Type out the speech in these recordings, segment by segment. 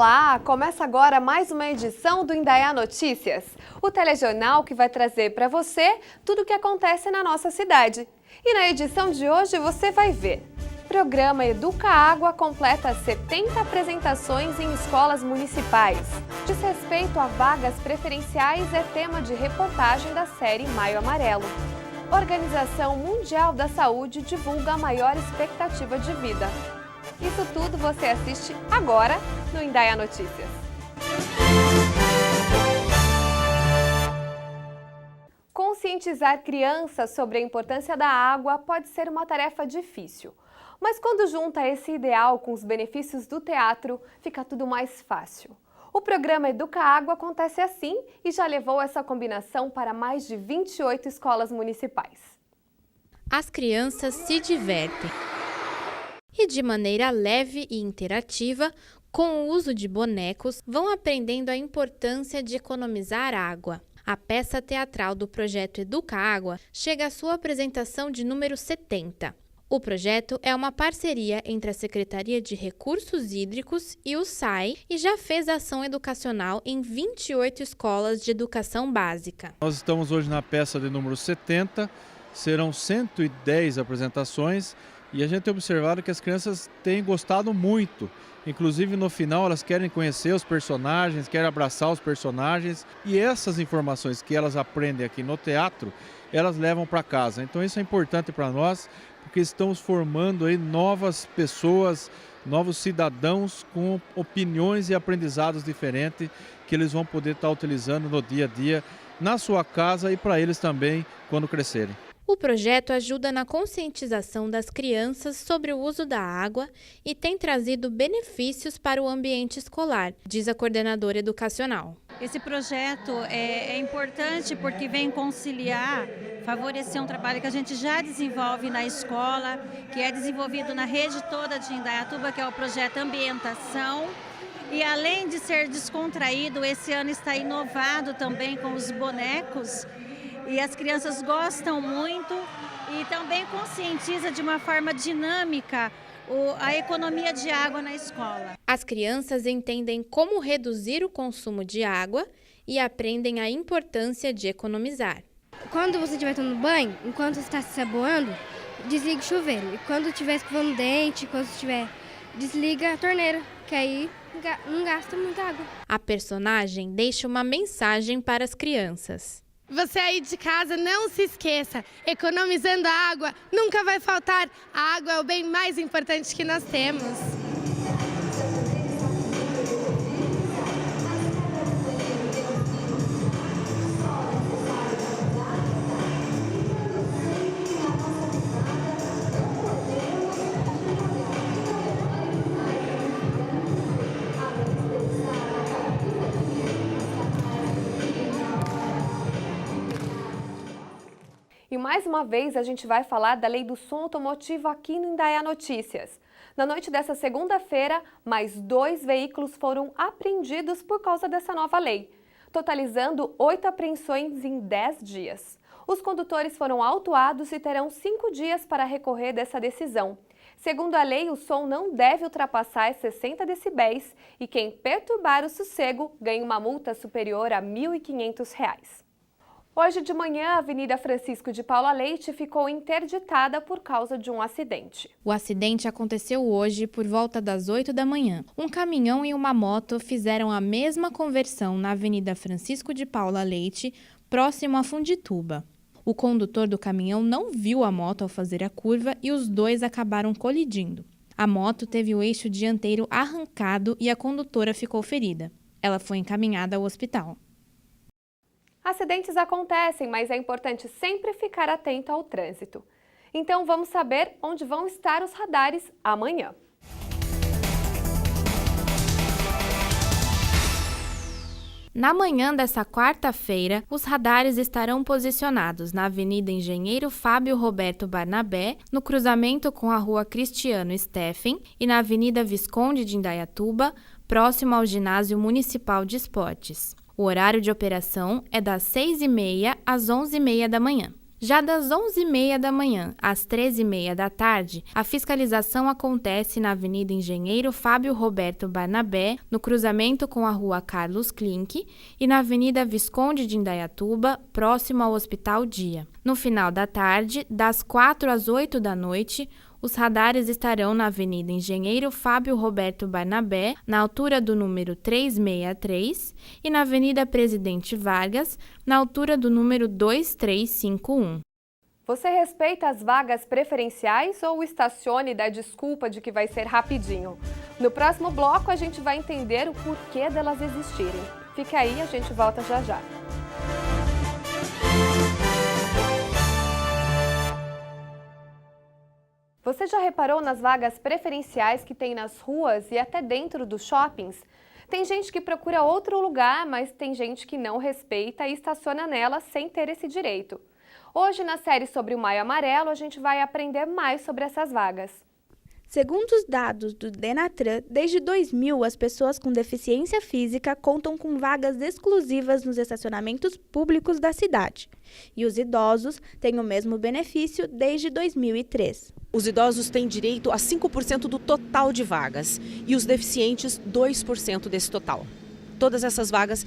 Olá! Começa agora mais uma edição do Indaiá Notícias, o telejornal que vai trazer para você tudo o que acontece na nossa cidade. E na edição de hoje você vai ver: programa Educa Água completa 70 apresentações em escolas municipais. Desrespeito a vagas preferenciais é tema de reportagem da série Maio Amarelo. Organização Mundial da Saúde divulga a maior expectativa de vida. Isso tudo você assiste agora no Indaiá Notícias. Conscientizar crianças sobre a importância da água pode ser uma tarefa difícil. Mas quando junta esse ideal com os benefícios do teatro, fica tudo mais fácil. O programa Educa Água acontece assim e já levou essa combinação para mais de 28 escolas municipais. As crianças se divertem. E de maneira leve e interativa, com o uso de bonecos, vão aprendendo a importância de economizar água. A peça teatral do projeto Educa Água chega à sua apresentação de número 70. O projeto é uma parceria entre a Secretaria de Recursos Hídricos e o SAI e já fez ação educacional em 28 escolas de educação básica. Nós estamos hoje na peça de número 70, serão 110 apresentações e a gente tem observado que as crianças têm gostado muito. Inclusive no final elas querem conhecer os personagens, querem abraçar os personagens e essas informações que elas aprendem aqui no teatro, elas levam para casa. Então isso é importante para nós, porque estamos formando aí novas pessoas, novos cidadãos com opiniões e aprendizados diferentes que eles vão poder estar utilizando no dia a dia, na sua casa e para eles também quando crescerem. O projeto ajuda na conscientização das crianças sobre o uso da água e tem trazido benefícios para o ambiente escolar, diz a coordenadora educacional. Esse projeto é importante porque vem conciliar, favorecer um trabalho que a gente já desenvolve na escola, que é desenvolvido na rede toda de Indaiatuba, que é o projeto Ambientação. E além de ser descontraído, esse ano está inovado também com os bonecos. E as crianças gostam muito e também conscientiza de uma forma dinâmica a economia de água na escola. As crianças entendem como reduzir o consumo de água e aprendem a importância de economizar. Quando você estiver tomando banho, enquanto você está se saboando, desliga o chuveiro. E quando estiver escovando o dente, quando estiver, desliga a torneira, que aí não gasta muita água. A personagem deixa uma mensagem para as crianças. Você aí de casa, não se esqueça, economizando a água nunca vai faltar. A água é o bem mais importante que nós temos. E mais uma vez a gente vai falar da lei do som automotivo aqui no Indaiá Notícias. Na noite dessa segunda-feira, mais 2 veículos foram apreendidos por causa dessa nova lei, totalizando 8 apreensões em 10 dias. Os condutores foram autuados e terão 5 dias para recorrer dessa decisão. Segundo a lei, o som não deve ultrapassar 60 decibéis e quem perturbar o sossego ganha uma multa superior a R$ 1.500. Hoje de manhã, a Avenida Francisco de Paula Leite ficou interditada por causa de um acidente. O acidente aconteceu hoje por volta das 8 da manhã. Um caminhão e uma moto fizeram a mesma conversão na Avenida Francisco de Paula Leite, próximo a Fundituba. O condutor do caminhão não viu a moto ao fazer a curva e os dois acabaram colidindo. A moto teve o eixo dianteiro arrancado e a condutora ficou ferida. Ela foi encaminhada ao hospital. Acidentes acontecem, mas é importante sempre ficar atento ao trânsito. Então vamos saber onde vão estar os radares amanhã. Na manhã dessa quarta-feira, os radares estarão posicionados na Avenida Engenheiro Fábio Roberto Barnabé, no cruzamento com a Rua Cristiano Steffen e na Avenida Visconde de Indaiatuba, próximo ao Ginásio Municipal de Esportes. O horário de operação é das 6h30 às 11h30 da manhã. Já das 11h30 da manhã às 13h30 da tarde, a fiscalização acontece na Avenida Engenheiro Fábio Roberto Barnabé, no cruzamento com a Rua Carlos Klink, e na Avenida Visconde de Indaiatuba, próximo ao Hospital Dia. No final da tarde, das 4 às 8 da noite, os radares estarão na Avenida Engenheiro Fábio Roberto Barnabé, na altura do número 363, e na Avenida Presidente Vargas, na altura do número 2351. Você respeita as vagas preferenciais ou estacione e dá desculpa de que vai ser rapidinho? No próximo bloco, a gente vai entender o porquê delas existirem. Fica aí, a gente volta já já. Você já reparou nas vagas preferenciais que tem nas ruas e até dentro dos shoppings? Tem gente que procura outro lugar, mas tem gente que não respeita e estaciona nela sem ter esse direito. Hoje, na série sobre o Maio Amarelo, a gente vai aprender mais sobre essas vagas. Segundo os dados do Denatran, desde 2000, as pessoas com deficiência física contam com vagas exclusivas nos estacionamentos públicos da cidade. E os idosos têm o mesmo benefício desde 2003. Os idosos têm direito a 5% do total de vagas e os deficientes 2% desse total. Todas essas vagas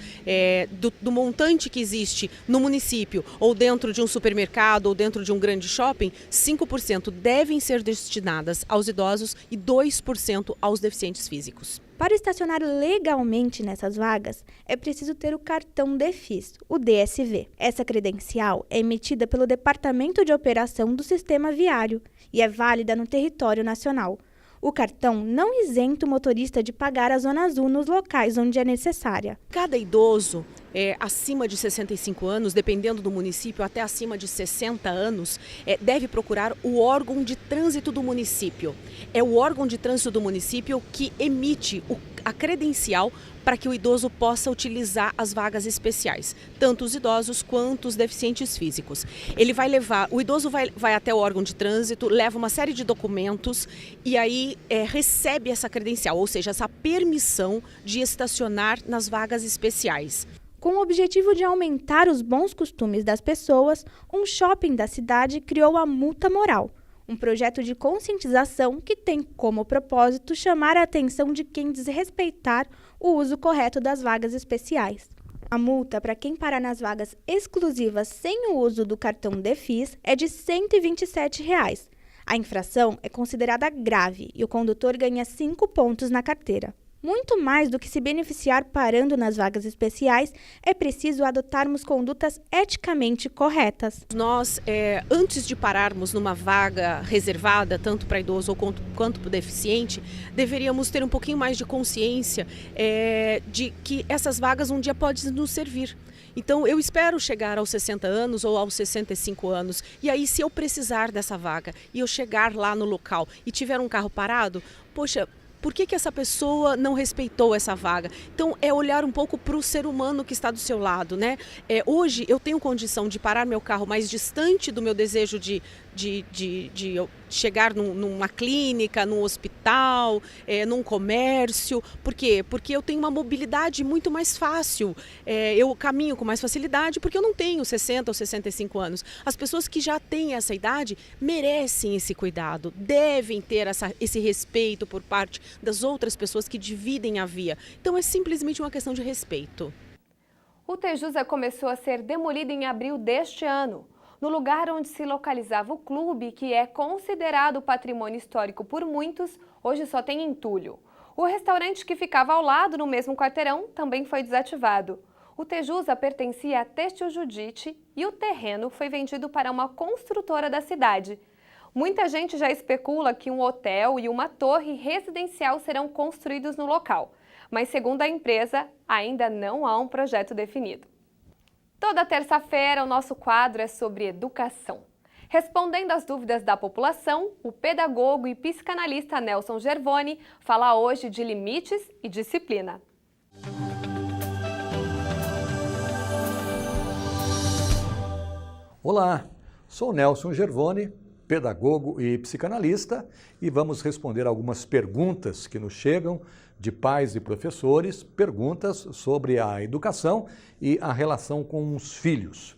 do montante que existe no município ou dentro de um supermercado ou dentro de um grande shopping, 5% devem ser destinadas aos idosos e 2% aos deficientes físicos. Para estacionar legalmente nessas vagas, é preciso ter o cartão DEFIS, o DSV. Essa credencial é emitida pelo Departamento de Operação do Sistema Viário e é válida no território nacional. O cartão não isenta o motorista de pagar a Zona Azul nos locais onde é necessária. Cada idoso acima de 65 anos, dependendo do município, até acima de 60 anos, deve procurar o órgão de trânsito do município. É o órgão de trânsito do município que emite a credencial para que o idoso possa utilizar as vagas especiais, tanto os idosos quanto os deficientes físicos. O idoso vai até o órgão de trânsito, leva uma série de documentos e aí recebe essa credencial, ou seja, essa permissão de estacionar nas vagas especiais. Com o objetivo de aumentar os bons costumes das pessoas, um shopping da cidade criou a Multa Moral, um projeto de conscientização que tem como propósito chamar a atenção de quem desrespeitar o uso correto das vagas especiais. A multa para quem parar nas vagas exclusivas sem o uso do cartão DEFIS é de R$ 127. A infração é considerada grave e o condutor ganha 5 pontos na carteira. Muito mais do que se beneficiar parando nas vagas especiais, é preciso adotarmos condutas eticamente corretas. Nós, antes de pararmos numa vaga reservada, tanto para idoso quanto para o deficiente, deveríamos ter um pouquinho mais de consciência de que essas vagas um dia podem nos servir. Então, eu espero chegar aos 60 anos ou aos 65 anos. E aí, se eu precisar dessa vaga e eu chegar lá no local e tiver um carro parado, poxa, por que essa pessoa não respeitou essa vaga? Então, é olhar um pouco para o ser humano que está do seu lado, né? Hoje, eu tenho condição de parar meu carro mais distante do meu desejo de chegar numa clínica, num hospital, num comércio. Por quê? Porque eu tenho uma mobilidade muito mais fácil. Eu caminho com mais facilidade porque eu não tenho 60 ou 65 anos. As pessoas que já têm essa idade merecem esse cuidado, devem ter esse respeito por parte das outras pessoas que dividem a via. Então é simplesmente uma questão de respeito. O Tejusa começou a ser demolido em abril deste ano. No lugar onde se localizava o clube, que é considerado patrimônio histórico por muitos, hoje só tem entulho. O restaurante que ficava ao lado, no mesmo quarteirão, também foi desativado. O Tejusa pertencia à Têxtil Judite e o terreno foi vendido para uma construtora da cidade. Muita gente já especula que um hotel e uma torre residencial serão construídos no local, mas segundo a empresa, ainda não há um projeto definido. Toda terça-feira, o nosso quadro é sobre educação. Respondendo às dúvidas da população, o pedagogo e psicanalista Nelson Gervoni fala hoje de limites e disciplina. Olá, sou Nelson Gervoni, pedagogo e psicanalista, e vamos responder algumas perguntas que nos chegam de pais e professores, perguntas sobre a educação e a relação com os filhos.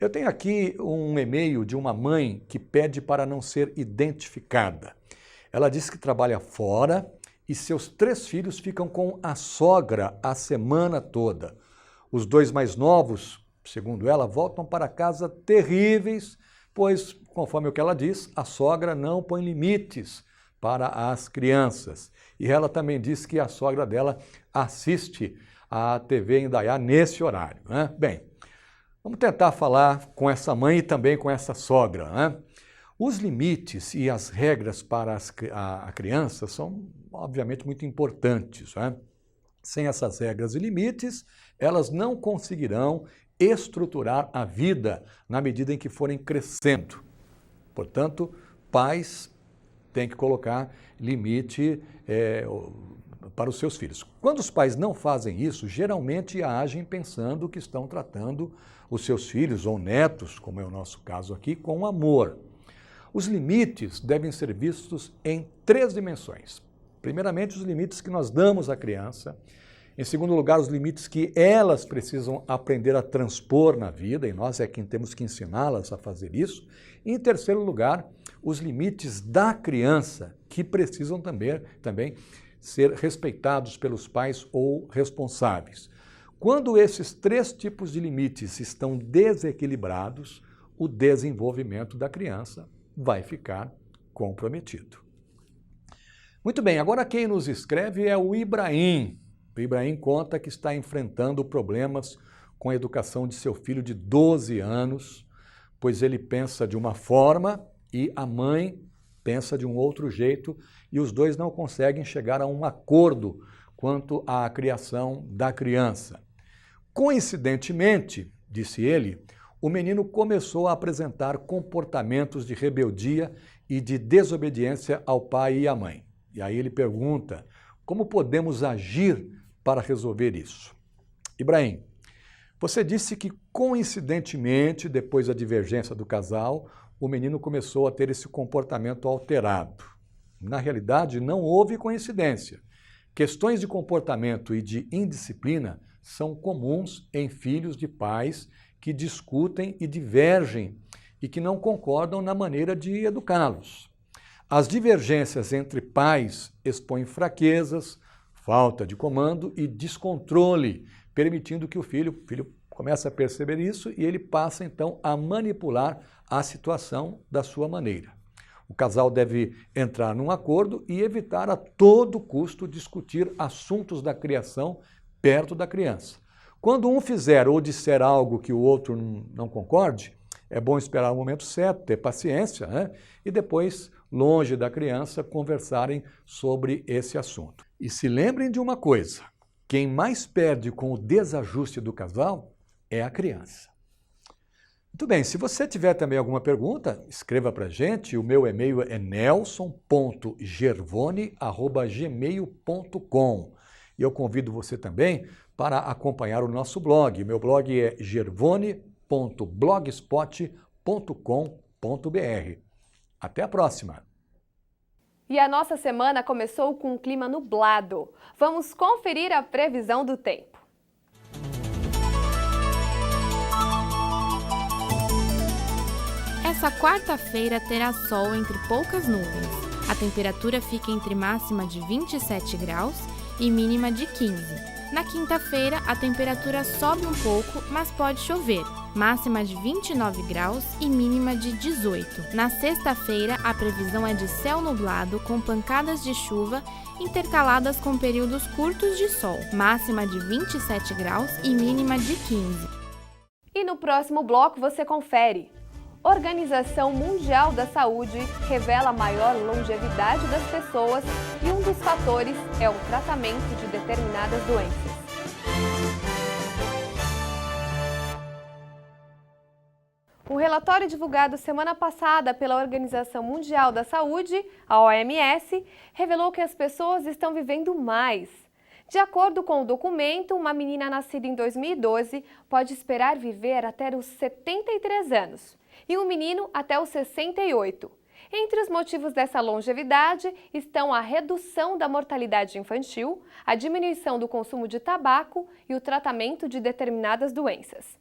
Eu tenho aqui um e-mail de uma mãe que pede para não ser identificada. Ela diz que trabalha fora e seus 3 filhos ficam com a sogra a semana toda. Os 2 mais novos, segundo ela, voltam para casa terríveis, pois, conforme o que ela diz, a sogra não põe limites para as crianças. E ela também diz que a sogra dela assiste a TV Indaiá nesse horário, né? Bem, vamos tentar falar com essa mãe e também com essa sogra, né? Os limites e as regras para a criança são, obviamente, muito importantes, né? Sem essas regras e limites, elas não conseguirão estruturar a vida na medida em que forem crescendo. Portanto, pais têm que colocar limite para os seus filhos. Quando os pais não fazem isso, geralmente agem pensando que estão tratando os seus filhos ou netos, como é o nosso caso aqui, com amor. Os limites devem ser vistos em 3 dimensões. Primeiramente, os limites que nós damos à criança. Em segundo lugar, os limites que elas precisam aprender a transpor na vida, e nós é quem temos que ensiná-las a fazer isso. E, em terceiro lugar, os limites da criança, que precisam também ser respeitados pelos pais ou responsáveis. Quando esses 3 tipos de limites estão desequilibrados, o desenvolvimento da criança vai ficar comprometido. Muito bem, agora quem nos escreve é o Ibrahim. O Ibrahim conta que está enfrentando problemas com a educação de seu filho de 12 anos, pois ele pensa de uma forma e a mãe pensa de um outro jeito e os 2 não conseguem chegar a um acordo quanto à criação da criança. Coincidentemente, disse ele, o menino começou a apresentar comportamentos de rebeldia e de desobediência ao pai e à mãe. E aí ele pergunta, como podemos agir para resolver isso? Ibrahim, você disse que coincidentemente, depois da divergência do casal, o menino começou a ter esse comportamento alterado. Na realidade, não houve coincidência. Questões de comportamento e de indisciplina são comuns em filhos de pais que discutem e divergem e que não concordam na maneira de educá-los. As divergências entre pais expõem fraquezas, falta de comando e descontrole, permitindo que o filho comece a perceber isso e ele passa então a manipular a situação da sua maneira. O casal deve entrar num acordo e evitar a todo custo discutir assuntos da criação perto da criança. Quando um fizer ou disser algo que o outro não concorde, é bom esperar o momento certo, ter paciência, né? E depois, longe da criança, conversarem sobre esse assunto. E se lembrem de uma coisa, quem mais perde com o desajuste do casal é a criança. Muito bem, se você tiver também alguma pergunta, escreva para a gente. O meu e-mail é nelson.gervone@gmail.com. E eu convido você também para acompanhar o nosso blog. Meu blog é gervone.blogspot.com.br. Até a próxima! E a nossa semana começou com um clima nublado. Vamos conferir a previsão do tempo. Essa quarta-feira terá sol entre poucas nuvens. A temperatura fica entre máxima de 27 graus e mínima de 15. Na quinta-feira, a temperatura sobe um pouco, mas pode chover. Máxima de 29 graus e mínima de 18. Na sexta-feira, a previsão é de céu nublado com pancadas de chuva intercaladas com períodos curtos de sol. Máxima de 27 graus e mínima de 15. E no próximo bloco você confere. Organização Mundial da Saúde revela maior longevidade das pessoas e um dos fatores é o tratamento de determinadas doenças. O relatório divulgado semana passada pela Organização Mundial da Saúde, a OMS, revelou que as pessoas estão vivendo mais. De acordo com o documento, uma menina nascida em 2012 pode esperar viver até os 73 anos e um menino até os 68. Entre os motivos dessa longevidade estão a redução da mortalidade infantil, a diminuição do consumo de tabaco e o tratamento de determinadas doenças.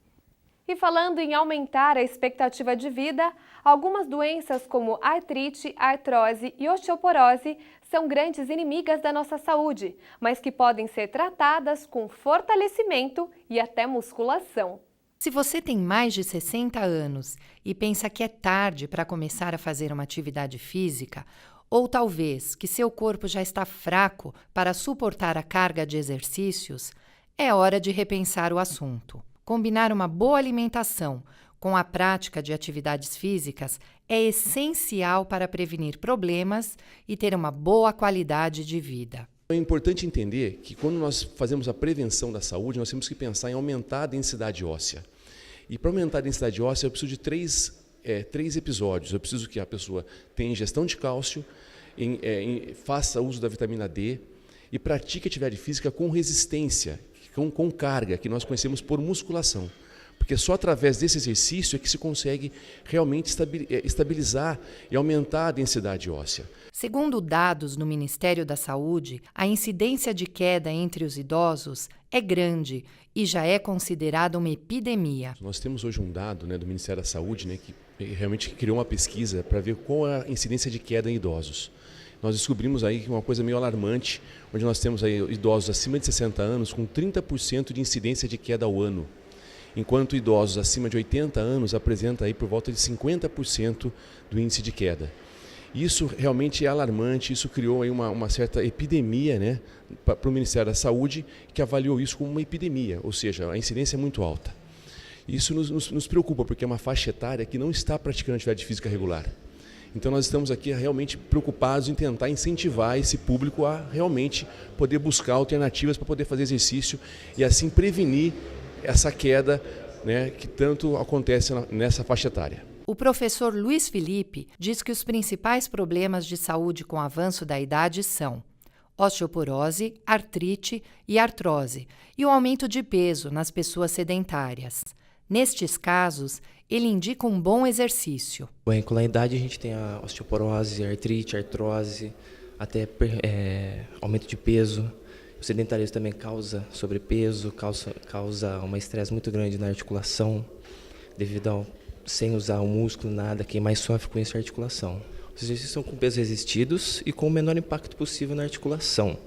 E falando em aumentar a expectativa de vida, algumas doenças como artrite, artrose e osteoporose são grandes inimigas da nossa saúde, mas que podem ser tratadas com fortalecimento e até musculação. Se você tem mais de 60 anos e pensa que é tarde para começar a fazer uma atividade física, ou talvez que seu corpo já está fraco para suportar a carga de exercícios, é hora de repensar o assunto. Combinar uma boa alimentação com a prática de atividades físicas é essencial para prevenir problemas e ter uma boa qualidade de vida. É importante entender que quando nós fazemos a prevenção da saúde, nós temos que pensar em aumentar a densidade óssea. E para aumentar a densidade óssea, eu preciso de três episódios. Eu preciso que a pessoa tenha ingestão de cálcio, faça uso da vitamina D e pratique atividade física com resistência, com carga, que nós conhecemos por musculação. Porque só através desse exercício é que se consegue realmente estabilizar e aumentar a densidade óssea. Segundo dados do Ministério da Saúde, a incidência de queda entre os idosos é grande e já é considerada uma epidemia. Nós temos hoje um dado, do Ministério da Saúde, que realmente criou uma pesquisa para ver qual é a incidência de queda em idosos. Nós descobrimos aí uma coisa meio alarmante, onde nós temos aí idosos acima de 60 anos com 30% de incidência de queda ao ano, enquanto idosos acima de 80 anos apresentam aí por volta de 50% do índice de queda. Isso realmente é alarmante, isso criou aí uma certa epidemia, para o Ministério da Saúde, que avaliou isso como uma epidemia, ou seja, a incidência é muito alta. Isso nos preocupa, porque é uma faixa etária que não está praticando atividade física regular. Então nós estamos aqui realmente preocupados em tentar incentivar esse público a realmente poder buscar alternativas para poder fazer exercício e assim prevenir essa queda, que tanto acontece nessa faixa etária. O professor Luiz Felipe diz que os principais problemas de saúde com o avanço da idade são osteoporose, artrite e artrose e o aumento de peso nas pessoas sedentárias. Nestes casos, ele indica um bom exercício. Bem, com a idade a gente tem a osteoporose, a artrite, a artrose, até aumento de peso. O sedentarismo também causa sobrepeso, causa um estresse muito grande na articulação, devido ao sem usar o músculo, nada, quem mais sofre com isso é a articulação. Os exercícios são com pesos resistidos e com o menor impacto possível na articulação,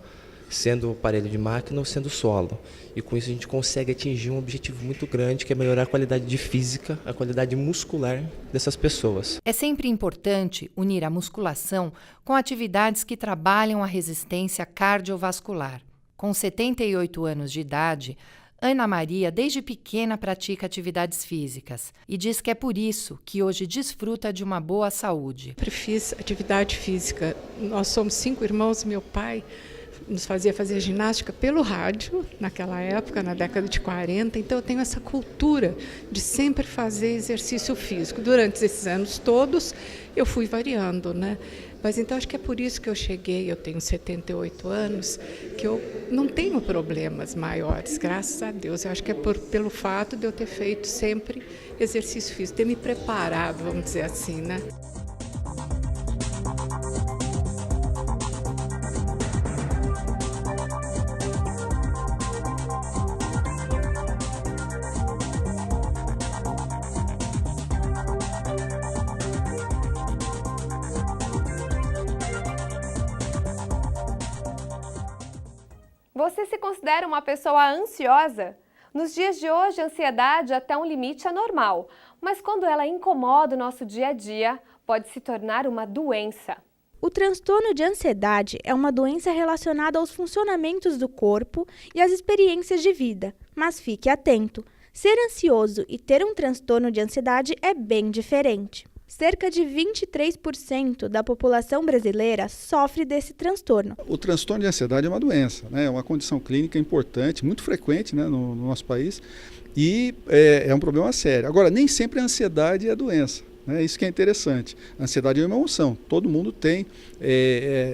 sendo o aparelho de máquina ou sendo solo. E com isso a gente consegue atingir um objetivo muito grande, que é melhorar a qualidade de física, a qualidade muscular dessas pessoas. É sempre importante unir a musculação com atividades que trabalham a resistência cardiovascular. Com 78 anos de idade, Ana Maria, desde pequena, pratica atividades físicas e diz que é por isso que hoje desfruta de uma boa saúde. Eu fiz atividade física. Nós somos 5 irmãos, meu pai nos fazia fazer ginástica pelo rádio, naquela época, na década de 40, então eu tenho essa cultura de sempre fazer exercício físico. Durante esses anos todos, eu fui variando, Mas então acho que é por isso que eu tenho 78 anos, que eu não tenho problemas maiores, graças a Deus. Eu acho que é pelo fato de eu ter feito sempre exercício físico, ter me preparado, vamos dizer assim, Você se considera uma pessoa ansiosa? Nos dias de hoje, a ansiedade até um limite é normal, mas quando ela incomoda o nosso dia a dia, pode se tornar uma doença. O transtorno de ansiedade é uma doença relacionada aos funcionamentos do corpo e às experiências de vida. Mas fique atento, ser ansioso e ter um transtorno de ansiedade é bem diferente. Cerca de 23% da população brasileira sofre desse transtorno. O transtorno de ansiedade é uma doença, é uma condição clínica importante, muito frequente no nosso país e é um problema sério. Agora, nem sempre a ansiedade é doença. Isso que é interessante. A ansiedade é uma emoção. Todo mundo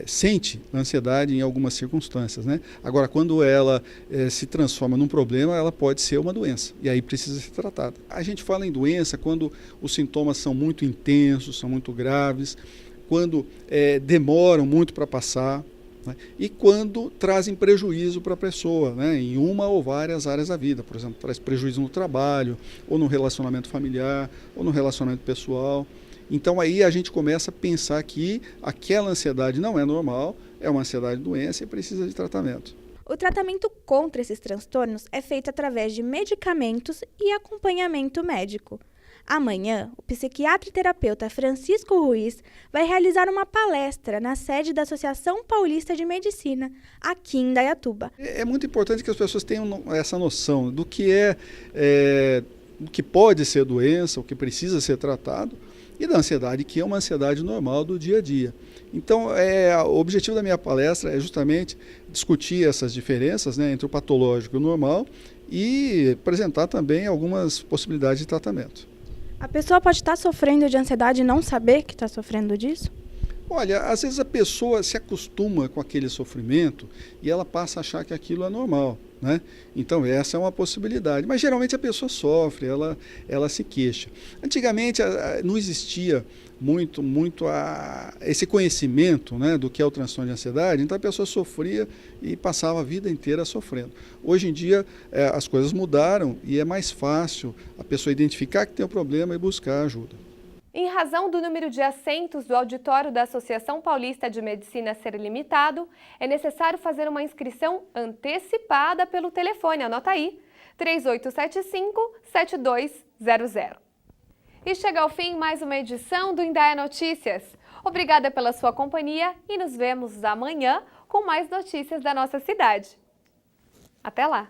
sente ansiedade em algumas circunstâncias. Agora, quando ela se transforma num problema, ela pode ser uma doença. E aí precisa ser tratada. A gente fala em doença quando os sintomas são muito intensos, são muito graves, quando demoram muito para passar. né? E quando trazem prejuízo para a pessoa, né? Em uma ou várias áreas da vida. Por exemplo, traz prejuízo no trabalho, ou no relacionamento familiar, ou no relacionamento pessoal. Então aí a gente começa a pensar que aquela ansiedade não é normal, é uma ansiedade doença e precisa de tratamento. O tratamento contra esses transtornos é feito através de medicamentos e acompanhamento médico. Amanhã, o psiquiatra e terapeuta Francisco Ruiz vai realizar uma palestra na sede da Associação Paulista de Medicina, aqui em Indaiatuba. É muito importante que as pessoas tenham essa noção do que o que pode ser doença, o que precisa ser tratado, e da ansiedade, que é uma ansiedade normal do dia a dia. Então, o objetivo da minha palestra é justamente discutir essas diferenças, né, entre o patológico e o normal e apresentar também algumas possibilidades de tratamento. A pessoa pode estar sofrendo de ansiedade e não saber que está sofrendo disso? Olha, às vezes a pessoa se acostuma com aquele sofrimento e ela passa a achar que aquilo é normal, né? Então essa é uma possibilidade, mas geralmente a pessoa sofre, ela se queixa. Antigamente não existia muito esse conhecimento, né, do que é o transtorno de ansiedade, então a pessoa sofria e passava a vida inteira sofrendo. Hoje em dia as coisas mudaram e é mais fácil a pessoa identificar que tem um problema e buscar ajuda. Em razão do número de assentos do auditório da Associação Paulista de Medicina ser limitado, é necessário fazer uma inscrição antecipada pelo telefone, anota aí, 3875-7200. E chega ao fim mais uma edição do Indaiá Notícias. Obrigada pela sua companhia e nos vemos amanhã com mais notícias da nossa cidade. Até lá!